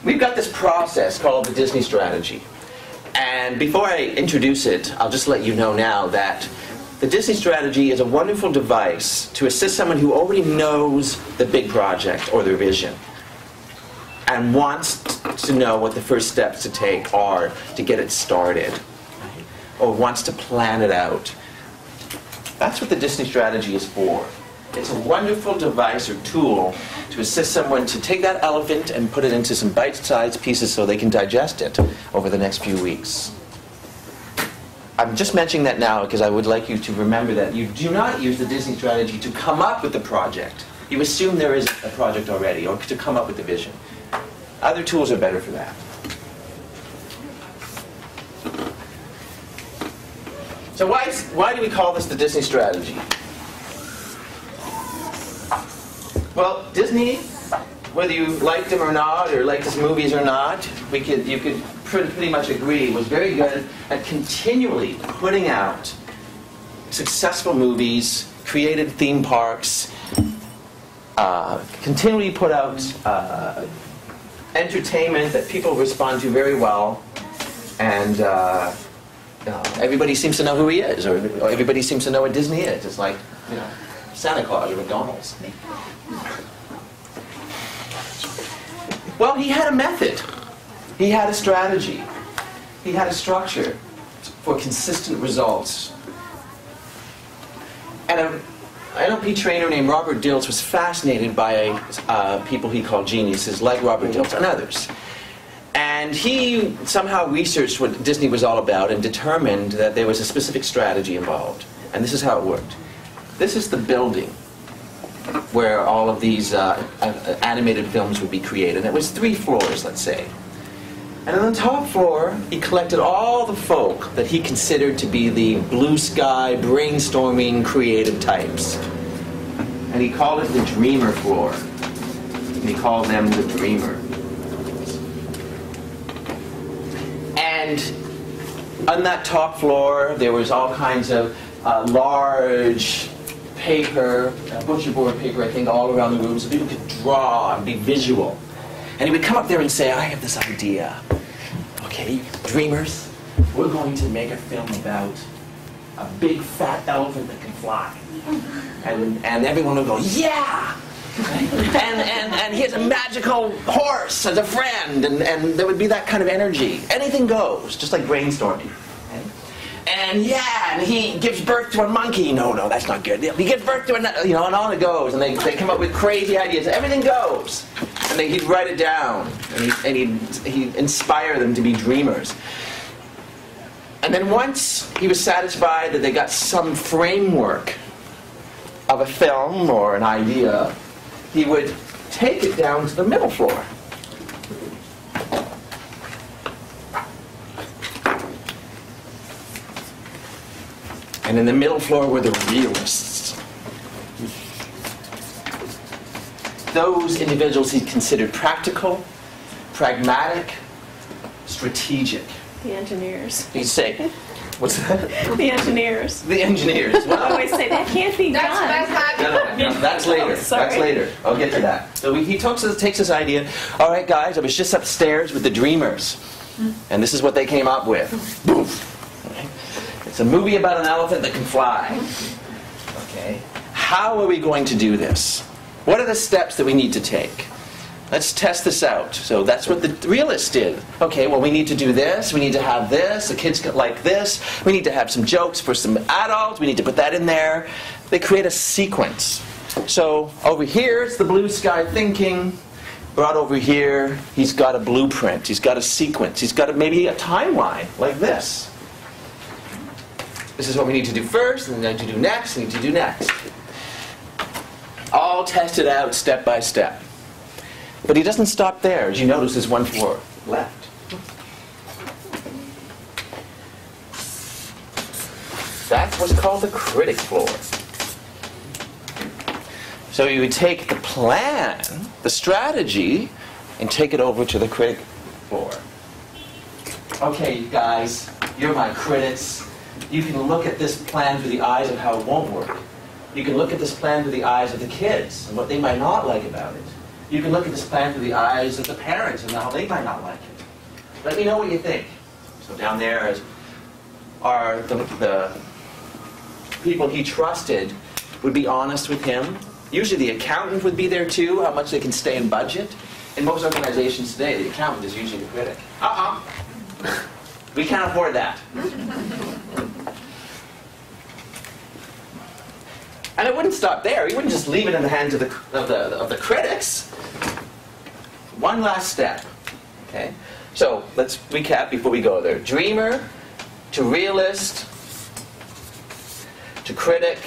we've got this process called the Disney strategy. And before I introduce it, I'll just let you know now that the Disney strategy is a wonderful device to assist someone who already knows the big project or their vision and wants to know what the first steps to take are to get it started, or wants to plan it out. That's what the Disney strategy is for. It's a wonderful device or tool to assist someone to take that elephant and put it into some bite-sized pieces so they can digest it over the next few weeks. I'm just mentioning that now because I would like you to remember that you do not use the Disney strategy to come up with the project. You assume there is a project already, or to come up with the vision. Other tools are better for that. So why do we call this the Disney strategy? Well, Disney, whether you liked him or not, or liked his movies or not, you could pretty much agree, was very good at continually putting out successful movies, created theme parks, continually put out entertainment that people respond to very well, and everybody seems to know who he is, or everybody seems to know what Disney is. It's like, you know, Santa Claus or McDonald's. Well, he had a method. He had a strategy. He had a structure for consistent results. And an NLP trainer named Robert Dilts was fascinated by people he called geniuses like Robert Dilts and others. And he somehow researched what Disney was all about and determined that there was a specific strategy involved. And this is how it worked. This is the building where all of these animated films would be created. It was 3 floors, let's say. And on the top floor, he collected all the folk that he considered to be the blue sky, brainstorming, creative types. And he called it the dreamer floor. And he called them the dreamer. And on that top floor, there was all kinds of large paper, butcher board paper, I think, all around the room, so people could draw and be visual. And he would come up there and say, I have this idea. Okay, dreamers, we're going to make a film about a big fat elephant that can fly. And everyone would go, yeah! and here's a magical horse as a friend, and there would be that kind of energy. Anything goes, just like brainstorming. And yeah, and he gives birth to a monkey. No, that's not good. He gives birth to a, you know, and on it goes. And they come up with crazy ideas. Everything goes. And he'd write it down. And he'd inspire them to be dreamers. And then once he was satisfied that they got some framework of a film or an idea, he would take it down to the middle floor. And in the middle floor were the realists. Those individuals he considered practical, pragmatic, strategic. The engineers. He'd say, what's that? The engineers. The engineers. Well, I always say, that can't be done. No, that's later. That's later. I'll get to that. So he takes this idea, all right, guys, I was just upstairs with the dreamers. And this is what they came up with. Boom. It's a movie about an elephant that can fly. Okay. How are we going to do this? What are the steps that we need to take? Let's test this out. So that's what the realists did. Okay, well, we need to do this. We need to have this. The kids like this. We need to have some jokes for some adults. We need to put that in there. They create a sequence. So over here, it's the blue sky thinking. Brought over here, he's got a blueprint. He's got a sequence. He's got maybe a timeline like this. This is what we need to do first, and then to do next, and to do next. All tested out step by step. But he doesn't stop there. As you notice, there's 1 floor left. That's what's called the critic floor. So you would take the plan, the strategy, and take it over to the critic floor. Okay, guys, you're my critics. You can look at this plan through the eyes of how it won't work. You can look at this plan through the eyes of the kids and what they might not like about it. You can look at this plan through the eyes of the parents and how they might not like it. Let me know what you think. So down there are the people he trusted would be honest with him. Usually the accountant would be there too, how much they can stay in budget. In most organizations today, the accountant is usually the critic. We can't afford that. And it wouldn't stop there. He wouldn't just leave it in the hands of the critics. One last step. Okay? So let's recap before we go there. Dreamer, to realist, to critic,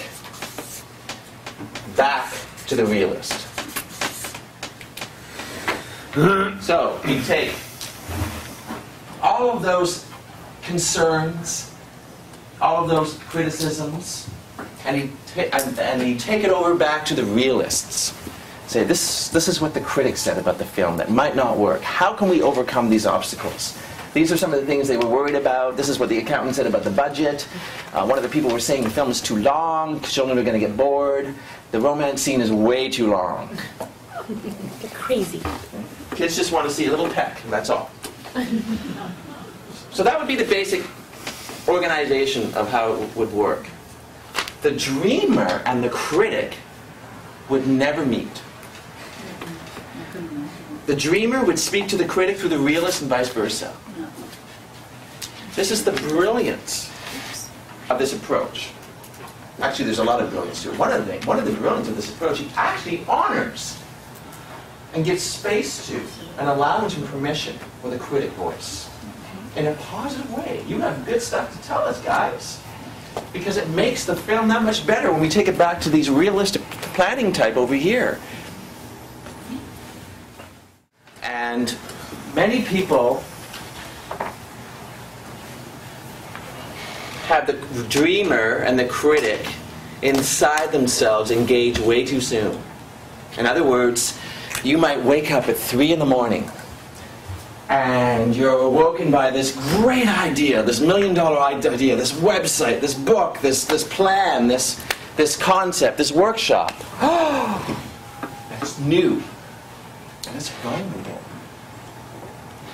back to the realist. So you take all of those concerns, all of those criticisms, and you take it over back to the realists. Say, this is what the critics said about the film that might not work. How can we overcome these obstacles? These are some of the things they were worried about. This is what the accountant said about the budget. One of the people were saying the film is too long, children are going to get bored. The romance scene is way too long. They're crazy. Kids just want to see a little peck, that's all. So that would be the basic organization of how it would work. The dreamer and the critic would never meet. The dreamer would speak to the critic through the realist and vice versa. This is the brilliance of this approach. Actually, there's a lot of brilliance to it. One of the brilliance of this approach, he actually honors and gives space to and allowance and permission for the critic voice in a positive way. You have good stuff to tell us, guys. Because it makes the film that much better when we take it back to these realistic planning type over here. And many people have the dreamer and the critic inside themselves engage way too soon. In other words, you might wake up at 3 in the morning and you're awoken by this great idea, this $1 million idea, this website, this book, this plan, this concept, this workshop. It's new. And it's vulnerable.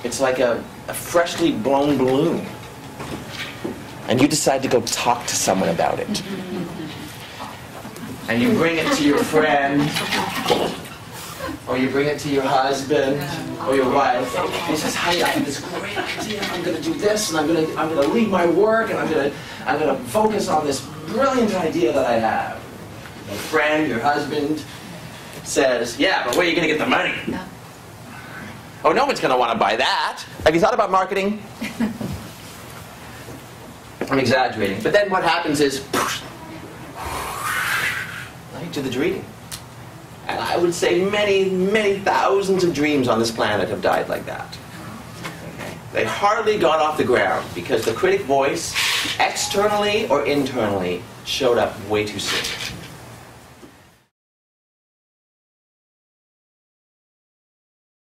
It's like a freshly blown balloon. And you decide to go talk to someone about it. And you bring it to your friend, or you bring it to your husband, or your wife. He says, "Honey, I have this great idea. I'm going to do this, and I'm going to leave my work, and I'm going to focus on this brilliant idea that I have." Your friend, your husband, says, "Yeah, but where are you going to get the money?" No. "Oh, no one's going to want to buy that. Have you thought about marketing?" I'm exaggerating. But then what happens is, right to the dream. And I would say many, many thousands of dreams on this planet have died like that. Okay. They hardly got off the ground because the critic voice, externally or internally, showed up way too soon.